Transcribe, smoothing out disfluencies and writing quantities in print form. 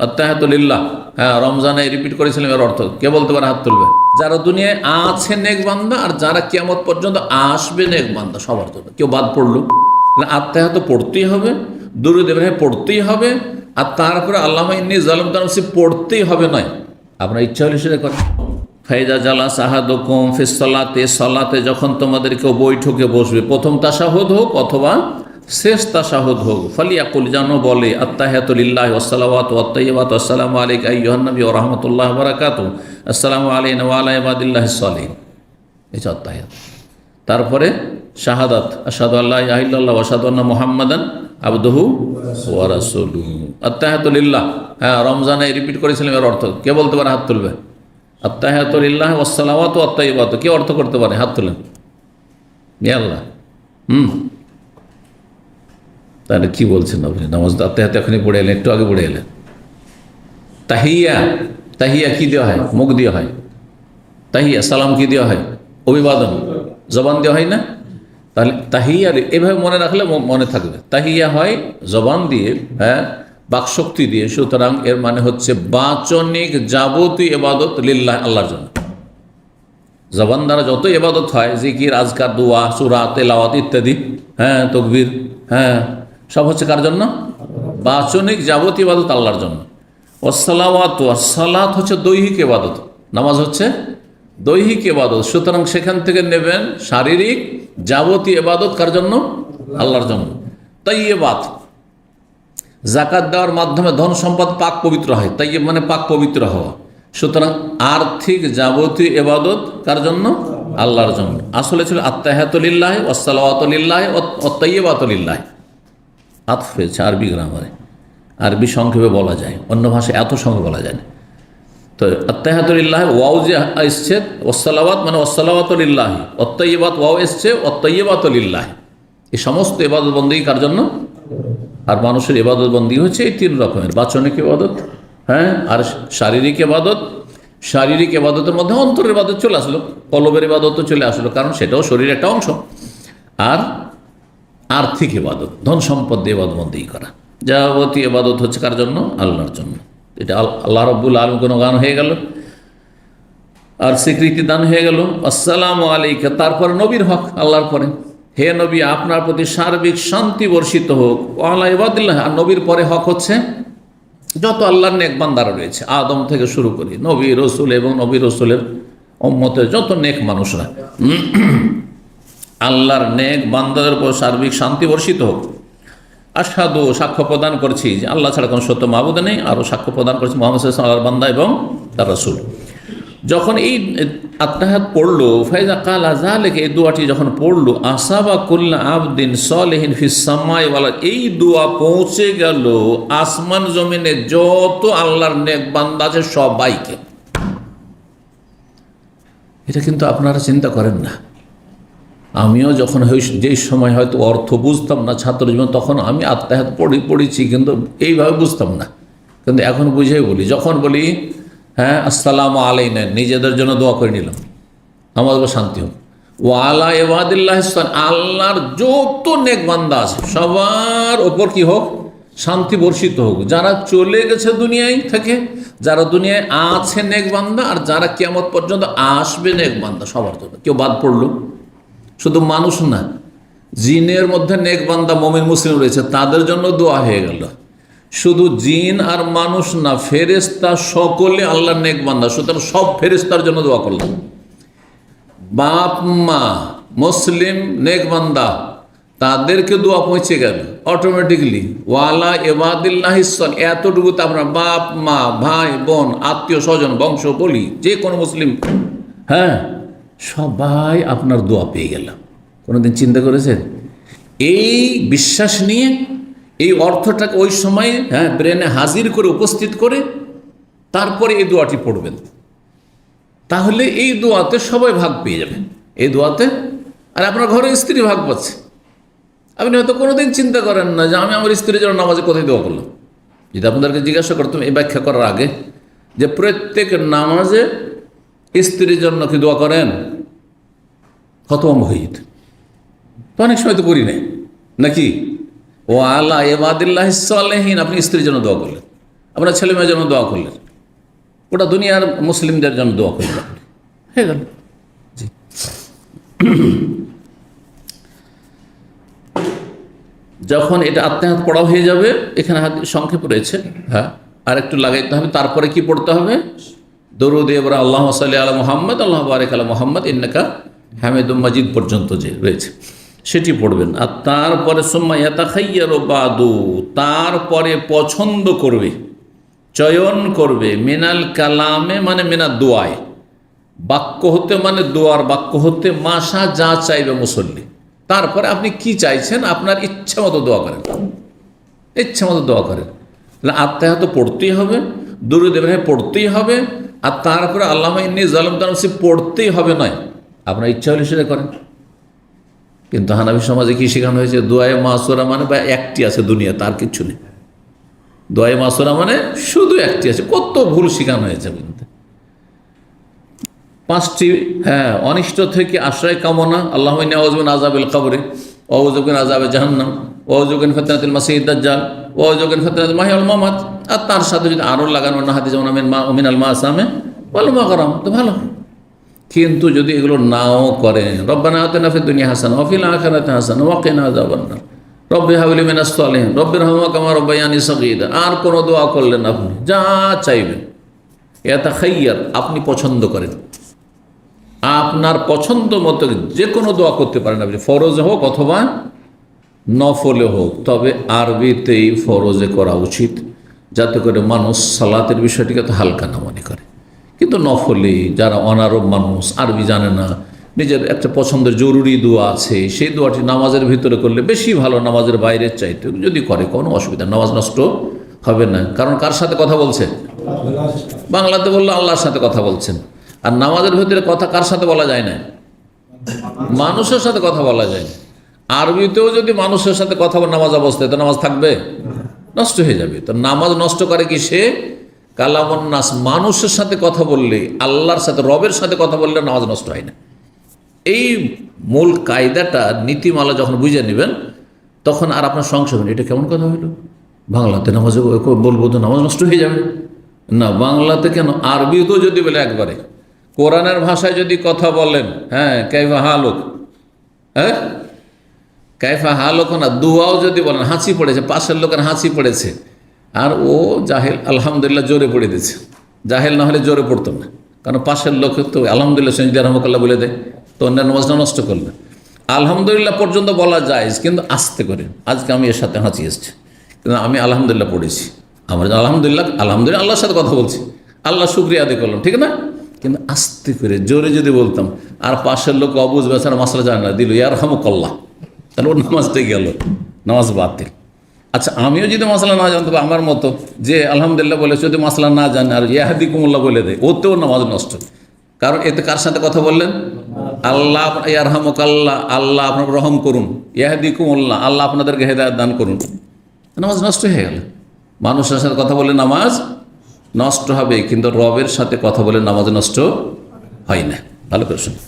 আত্তাহিয়াতুলিল্লাহ। হ্যাঁ, রমজানে রিপিট করেছিলাম এর অর্থ। কে বলতে পারে? হাত তুলবে। যারা দুনিয়ায় আছে নেক বান্দা আর যারা কিয়ামত পর্যন্ত আসবে নেক বান্দা, সবার জন্য। কেউ বাদ পড়লো? আত্তাহিয়াত পড়তেই হবে, দুরূদ ইব্রাহিম পড়তেই হবে, আর তারপরে আল্লাহুম্মা ইন্নী যালামতু নাফসি পড়তেই হবে নয়, আপনার ইচ্ছা হলে সেটা করেন। ফাইজা জালাস আহাদুকুম ফিস সালাতে, সালাতে যখন তোমাদের কেউ বৈঠকে বসবে, প্রথম তাশাহুদ হোক অথবা শেষ তাশাহুদ হোক, ফালিয়াকুল, যেন বলে আত্তাহিয়াতু লিল্লাহি ওয়াস সালাওয়াতু ওয়াত তাইয়্যিবাতু আসসালামু আলাইকা আইয়ুহান নবী ওয়া রাহমাতুল্লাহি ওয়া বারাকাতুহু আসসালামু আলাইনা ওয়া আলা ইবাদিল্লাহিস সালিহিন। এই আত্তাহিয়াত। তারপরে শাহাদাত, আশহাদু আল্লা ইলাহা ইল্লাল্লাহ ওয়া আশহাদু আন্না মুহাম্মাদান আবদুহু ওয়া রাসূলুহু। আত্তাহিয়াতু লিল্লাহ। হ্যাঁ, রমজানে রিপিট করেছিলাম এর অর্থ। কে বলতে পারে? হাত তুলবে। আত্তাহিয়াতু লিল্লাহি ওয়াস সালাওয়াতু ওয়াত তাইয়্যিবাতু। কে অর্থ করতে পারে? হাত তুলেন। ইয়া আল্লাহ। তাহলে কি বলছেন আপনি? নামাজ আত্তাহিয়াত এখনই পড়ে এলেন, একটু আগে পড়ে এলেন। তাহিয়া, তাহিয়া কি দেওয়া হয়? মুখ দিয়ে হয়। তাহিয়া সালাম কি দেওয়া হয়? অভিবাদন। জবান দেওয়া হয় না? তাহলে তাহিয়া এভাবে মনে রাখলে মনে থাকবে। তাহিয়া হয় জবান দিয়ে, হ্যাঁ, বাকশক্তি দিয়ে। সুতরাং এর মানে হচ্ছে বাচনিক যাবতীয় ইবাদত লিল্লাহ, আল্লাহর জন্য। জবান দ্বারা যত ইবাদত হয়, জিকির, আজকার, দোয়া, সূরা, তেলাওয়াত ইত্যাদি, হ্যাঁ, তাকবীর, হ্যাঁ, সব হচ্ছে কার জন্য? বাচনিক যাবতীয় ইবাদত আল্লাহর জন্য। ওয়াসসালাওয়াতু, সালাত হচ্ছে দৈহিক ইবাদত, নামাজ হচ্ছে দৈহিক ইবাদত। সুতরাং সেখান থেকে নেবেন শারীরিক যাবতীয় ইবাদত কার জন্য? আল্লাহর জন্য। তাইয়্যিবাত, যাকাত দেওয়ার মাধ্যমে ধন সম্পদ পাক পবিত্র হয়। তাইয়্যিব মানে পাক পবিত্র হওয়া। সুতরাং আর্থিক যাবতীয় ইবাদত কার জন্য? আল্লাহর জন্য। আসলে ছিল আত্তাহিয়াতু লিল্লাহি ওয়াস সালাওয়াতু লিল্লাহি ওয়াত তাইয়্যিবাতু লিল্লাহি। আতফ হয়েছে আরবি গ্রামারে, আরবি সংক্ষেপে বলা যায়, অন্য ভাষায় এত সংক্ষেপে বলা যায় না। তো আত্তাহিয়াতু লিল্লাহি, ওয়াও যে এসছে, ওয়াস সালাওয়াত মানে ওয়াস সালাওয়াতু লিল্লাহি, ওয়াত তাইয়্যিবাত ওয়াও এসছে, ওয়াত তাইয়্যিবাতু লিল্লাহি। এই সমস্ত ইবাদত বন্দেগী কার জন্য? আর মানুষের ইবাদত বন্দেগী হচ্ছে এই তিন রকমের: বাচনিক ইবাদত, হ্যাঁ, আর শারীরিক ইবাদত। শারীরিক ইবাদতের মধ্যে অন্তরের ইবাদত চলে আসলো, কলবের ইবাদত চলে আসলো, কারণ সেটাও শরীরের একটা অংশ। আর আর্থিক ইবাদত, ধন সম্পদ দিয়ে ইবাদত বন্দেগী করা, যাবতীয় ইবাদত হচ্ছে কার জন্য? আল্লাহর জন্য। এটা আল্লাহ রাব্বুল আলামিন কোনো গান হয়ে গেল আর স্বীকৃতি দান হয়ে গেল। আসসালামু আলাইকা, তারপরে নবীর হক আল্লাহর পরে, হে নবী, আপনার প্রতি সার্বিক শান্তি বর্ষিত হোক। ওয়ালা ইবাদিল্লাহ, আর নবীর পরে হক হচ্ছে যত আল্লাহর নেক বান্দারা রয়েছে, আদম থেকে শুরু করি, নবী রসুল এবং নবী রসুলের উম্মতের যত নেক মানুষরা, আল্লাহর নেক বান্দাদের উপর সার্বিক শান্তি বর্ষিত হোক। আশহাদু, সাক্ষ্য প্রদান করছি যে আল্লাহ ছাড়া কোনো সত্য মাবুদ নেই, আরও সাক্ষ্য প্রদান করছি মুহাম্মদ সাল্লাল্লাহু আলাইহি ওয়াসাল্লাম আল্লাহর বান্দা এবং তার রাসূল। যখন এই আত্তাহিয়াত পড়লো, ফাইজা কালা যালিকা, এই দোয়াটি যখন পড়লো, আসাবা কুল্লা আবদিন সালিহিন ফিস সামাই ওয়াল, এই দোয়া পৌঁছে গেল আসমান জমিনে যত আল্লাহর নেক বান্দা আছে সবাইকে। এটা কিন্তু আপনারা চিন্তা করেন না। আমিও যখন যেই সময় হয়তো অর্থ বুঝতাম না ছাত্র জীবন, তখন আমি আত্তাহিয়াত পড়েছি, কিন্তু এইভাবে বুঝতাম না। কিন্তু এখন বুঝেই বলি। যখন বলি, হ্যাঁ, আসসালামু আলাইনা, নিজেদের জন্য দোয়া করে নিলাম, আমাদের উপর শান্তি হোক। ওয়া আলা ইবাদিল্লাহিস সালিহিন, আল্লাহর যত নেক বান্দা আছে সবার ওপর কি হোক? শান্তি বর্ষিত হোক। যারা চলে গেছে দুনিয়ায় থেকে, যারা দুনিয়ায় আছে নেক বান্দা, আর যারা কিয়ামত পর্যন্ত আসবে নেক বান্দা, সবার জন্য। কেউ বাদ পড়লো? শুধু মানুষ না, জিনের মধ্যে নেক বান্দা মুমিন মুসলিম রয়েছে, তাদের জন্য দোয়া হয়ে গেল। শুধু জিন আর মানুষ না, ফেরেশতা সকলে আল্লাহর নেক বান্দা। সুতরাং সব ফেরেশতার জন্য দোয়া করলাম। বাপ মা মুসলিম নেক বান্দা, তাদেরকে দোয়া পৌঁছে গেল অটোমেটিকলি। ওয়ালা ইবাদিল্লাহিস সালিহিন, এতটুকুতে আমরা বাপ মা ভাই বোন আত্মীয় স্বজন বংশ বলি যে কোনো মুসলিম, হ্যাঁ, সবাই আপনার দোয়া পেয়ে গেল। কোনোদিন চিন্তা করেছেন? এই বিশ্বাস নিয়ে এই অর্থটাকে ওই সময়, হ্যাঁ, ব্রেনে হাজির করে উপস্থিত করে তারপরে এই দোয়াটি পড়বেন, তাহলে এই দোয়াতে সবাই ভাগ পেয়ে যাবে। এই দোয়াতে, আর আপনার ঘরে স্ত্রী ভাগ পাচ্ছে। আপনি হয়তো কোনোদিন চিন্তা করেন না যে আমি আমার স্ত্রীর জন্য নামাজে কোথায় দোয়া করলাম। যদি আপনাদেরকে জিজ্ঞাসা করতাম এই ব্যাখ্যা করার আগে যে প্রত্যেক নামাজে স্ত্রীর জন্য কি দোয়া করেন, খতম হয়ে যেত। তো অনেক সময় তো করি নাই নাকি? ও আলা ইবাদিল্লাহিস সালিহিন, আপনি স্ত্রীর জন্য দোয়া করলেন, আপনার ছেলে মেয়ের জন্য দোয়া করলেন, ওটা দুনিয়ার মুসলিমদের জন্য দোয়া করলেন, হয়ে গেল। জি, যখন এটা আত্মহাত পড়া হয়ে যাবে, এখানে সংক্ষেপ রয়েছে, হ্যাঁ, আর একটু লাগাইতে হবে। তারপরে কি পড়তে হবে? দরুদ এবার আল্লাহ সাল্লি আলা মুহাম্মদ আল্লাহ বারিক আলা মুহাম্মদ ইন্নাকা হামিদুম মাজিদ পর্যন্ত যে রয়েছে সেটি পড়বেন। আর তারপরে সুম্মা ইয়াতাখায়্যারু বাদু, তারপরে পছন্দ করবে, চয়ন করবে, মিনাল কালামে মানে মিনাল দোয়ায়, বাক্য হতে মানে দোয়ার বাক্য হতে, মাশা যা চাইবে মুসল্লি। তারপরে আপনি কি চাইছেন আপনার ইচ্ছা মতো দোয়া করেন, ইচ্ছা মতো দোয়া করেন। আত্মাহাত পড়তেই হবে, দুরূদ ইব্রাহিম পড়তেই হবে, আর তারপরে আল্লাহুম্মা ইন্নী যালামতু নাফসি পড়তেই হবে নয়, আপনার ইচ্ছা হলে সেটা করেন। কিন্তু হানাফি সমাজে কি শেখানো হয়েছে? দোয়ায়ে মাসুরা মানে বা একটি আছে দুনিয়া, তার কিচ্ছু নেই। দোয়ায়ে মাসুরা মানে শুধু একটি আছে, কত ভুল শেখানো হয়েছে। কিন্তু 5টি, হ্যাঁ, অনিষ্ট থেকে আশ্রয় কামনা, আল্লাহুম্মা ইন্নী আউযু বিকা মিন আযাবিল কবরি ওয়া আউযু বিকা মিন আযাবি জাহান্নাম ওয়া আউযু বিকা মিন ফিতনাতিল মাসিহিদ দাজ্জাল ওয়া আউযু বিকা মিন ফিতনাতিল মাহইয়া ওয়াল মামাত। আর তার সাথে যদি আরও লাগানো না হাদিস যেমন মিনাল মাসামে ওয়াল মাগরাম, তো ভালো। কিন্তু যদি এগুলো নাও করেন, রব্বানা আতিনা ফিদ দুনিয়া হাসানাহ ওয়া ফিল আখিরাতি হাসানাহ ওয়া কিনা আযাবান্নার, রব্বি হাবলি মিনাস সালিহিন, রব্বিরহামহুমা কামা রাব্বায়ানি সাগীরা, আর কোনো দোয়া করলেন আপনি, যা চাইবেন। ইয়াতাখায়্যার, আপনি পছন্দ করেন, আপনার পছন্দ মতো যে কোনো দোয়া করতে পারেন আপনি, ফরজে হোক অথবা নফলে হোক, তবে আরবিতেই ফরজে করা উচিত, যাতে করে মানুষ সালাতের বিষয়টিকে তো হালকা না মনে করে। কিন্তু নফলে যারা অনারব মানুষ, আরবি জানে না, নিজের একটা পছন্দের জরুরি দোয়া আছে, সেই দোয়াটি নামাজের ভিতরে করলে বেশি ভালো, নামাজের বাইরের চাইতে যদি করে কোনো অসুবিধা, নামাজ নষ্ট হবে না। কারণ কার সাথে কথা বলছে? বাংলাতে বললে আল্লাহর সাথে কথা বলছেন। আর নামাজের ভিতরে কথা কার সাথে বলা যায় না? মানুষের সাথে কথা বলা যায় না। আরবিতেও যদি মানুষের সাথে কথা বলে নামাজ অবস্থায়, তো নামাজ থাকবে? নষ্ট হয়ে যাবে। তো নামাজ নষ্ট করে কি সে? কালামুন নাস, মানুষের সাথে কথা বললে, আল্লাহর সাথে, রবের সাথে কথা বললে নামাজ নষ্ট হয় না। এই মূল কায়দাটা, নীতিমালা যখন বুঝে নেবেন, তখন আর আপনার সংশয় হবে, এটা কেমন কথা হইল, বাংলাতে নামাজ বলবো তো নামাজ নষ্ট হয়ে যাবে না। বাংলাতে কেন, আরবিতেও যদি বলে একবারে, কোরআনের ভাষায় যদি কথা বলেন, হ্যাঁ, কাইফা হালুক, হ্যাঁ, কাইফা হালুক না, দুয়াও যদি বলেন, হাঁচি পড়েছে, পাশের লোকের হাঁচি পড়েছে, আর ও জাহেল, আলহামদুলিল্লাহ জোরে পড়ে দিচ্ছে। জাহেল না হলে জোরে পড়তো না, কারণ পাশের লোক তো আলহামদুলিল্লাহ সঞ্জিদ রহমতুল্লাহ বলে দেয়, তো অন্যান্য নামাজটা নষ্ট করলে। আলহামদুলিল্লাহ পর্যন্ত বলা যায়, কিন্তু আস্তে করে। আজকে আমি এর সাথে হাঁচি এসছে, কিন্তু আমি আলহামদুলিল্লাহ পড়েছি, আমার আলহামদুলিল্লাহ, আলহামদুলিল্লাহ আল্লাহর সাথে কথা বলছি, আল্লাহ শুকরিয়া আদায় করলাম, ঠিক না? কিন্তু আস্তে করে জোরে যদি বলতাম, আর পাশের লোক অবুঝ বেচারা মাসলা জানে না, দিল ইয়ারহামুকাল্লাহ, তাহলে ওর নামাজটাই গেল, নামাজ বাতিল। আচ্ছা, আমিও যদি মশলা না জানতে পারি, আমার মতো যে আলহামদুলিল্লাহ বলে যদি মশলা না জানে আর ইয়াহদিকুমুল্লাহ বলে দেয়, ওতেও নামাজ নষ্ট। কারণ এতে কার সাথে কথা বললেন? আল্লাহ, ইয়ারহামুকাল্লাহ, আল্লাহ আপনার রহম করুন, ইয়াহদিকুমুল্লাহ, আল্লাহ আপনাদেরকে হেদায়েত দান করুন, নামাজ নষ্ট হয়ে গেল। মানুষের সাথে কথা বলে নামাজ নষ্ট হবে, কিন্তু রবের সাথে কথা বলে নামাজ নষ্ট হয় না। ভালো করে শুনুন।